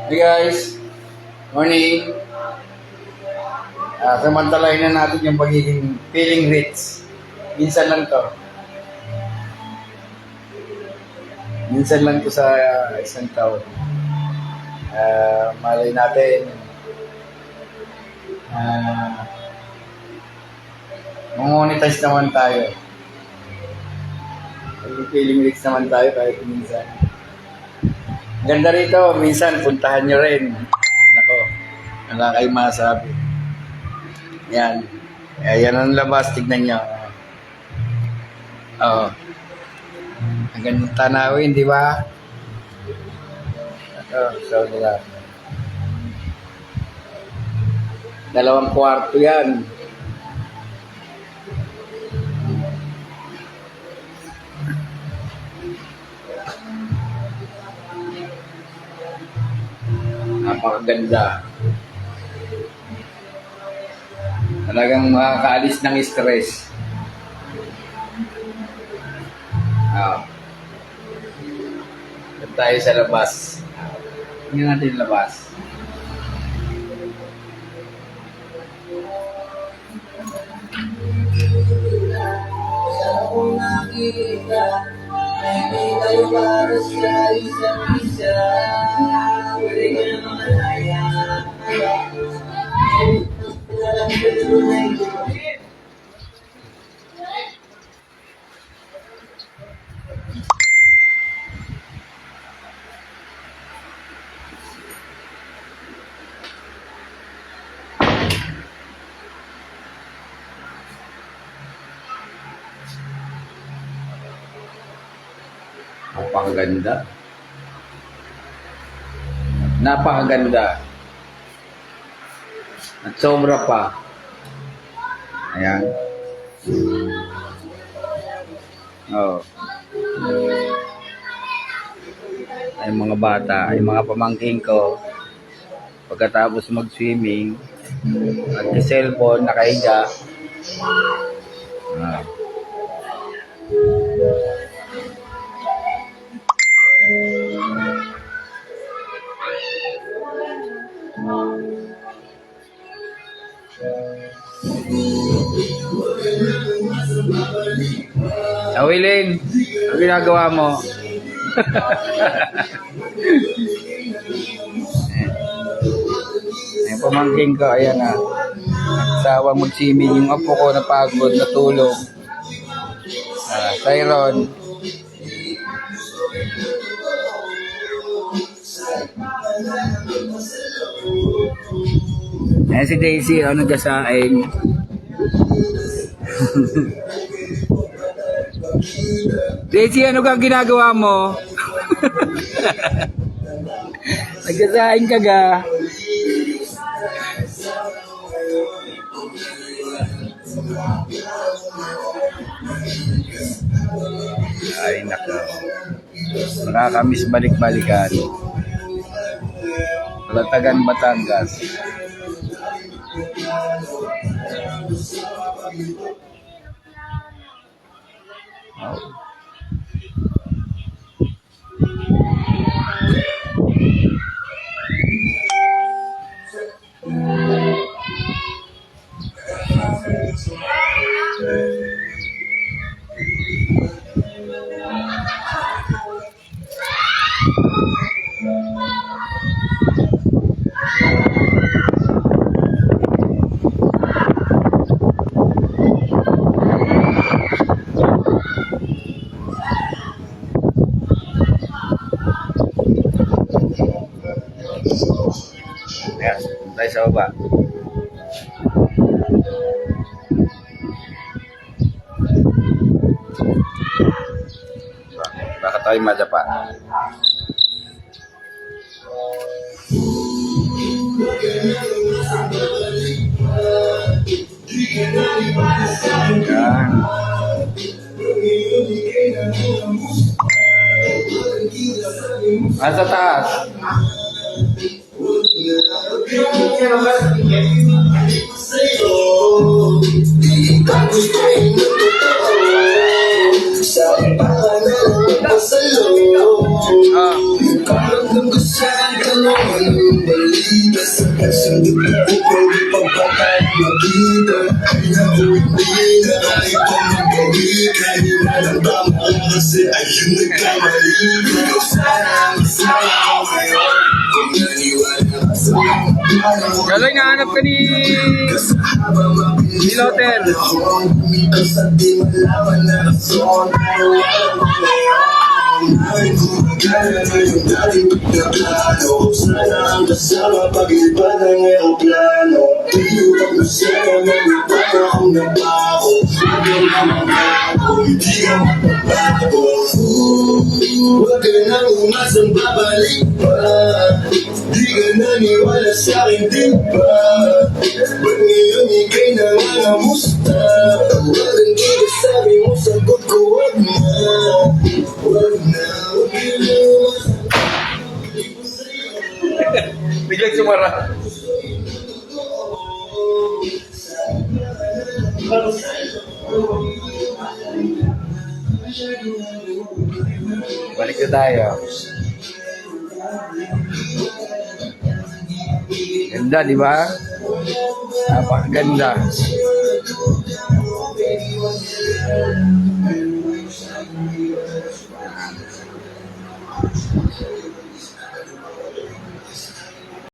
Hey guys, morning. Samantalahin na natin yung pagiging feeling rich. Minsan lang to. Minsan lang to sa isang taon. Malay natin. Monetize naman tayo. Feeling rich naman tayo kahit minsan. Ganda rito, minsan puntahan nyo rin. Nako, wala kayong masabi. Yan. Yan ang labas, tignan nyo. Oo. Ang gandang tanawin, di ba? So nila. 2 kwarto yan. Napakaganda. Talagang makakaalis ng stress. Doon tayo sa labas. Tingnan natin labas. Sa akong nakikita ay may tayo para sa isa't isa. Pwede ka na makalaya. Alam ko tunay ko. Napakaganda. Napakaganda. At sobra pa. Ayan. Oh. Ay mga bata, ay mga pamangking ko. Pagkatapos mag-swimming, nag-cellphone, nakahiga. Willing, ano ginagawa mo? Ay, pamangking ko, ayan na. Sawang mag-swimming, yung apo ko napagod, natulog. Tyron. Ayan si Daisy, nagkasaing. Daisy, ano kang ginagawa mo? Nagkasaing ka ga. Ay, nako. Nakakamiss balik-balikan. Latagan, Batangas. Oh. Ayan, tayo sa baba. Baka tayo madapa. Ayan. Nasa taas. Pwede pa ba tayo magkita? Ay naku, hindi na kahit pa magkawika. Di na lang tama ko kasi ayun nagkamali. Ikaw sana ang kasama ko ngayon. Kung naniwala ka sa mga plano. Galoy, nahanap ka ni Lotel. Lumitaw sa di malaman na rason. Pero alam ko ngayon. Ay gumagana na yung dating na plano. Sana ang kasama pag-ibad ng aeroplano. Tiyo pag masaya na lupang akong nabaho. Huwag ka na magbago, hindi ka magbabago. Huwag ka nang umasang babalik pa. Di ka naniwala sa'kin, di ba? Ba't ngayon ika'y nangangamusta? Tawagan kita, sabi mo, sagot ko, wag na. Wag na, wag ka na umasang Biglang sumara. Balik na tayo. Ganda, di ba? Napakaganda.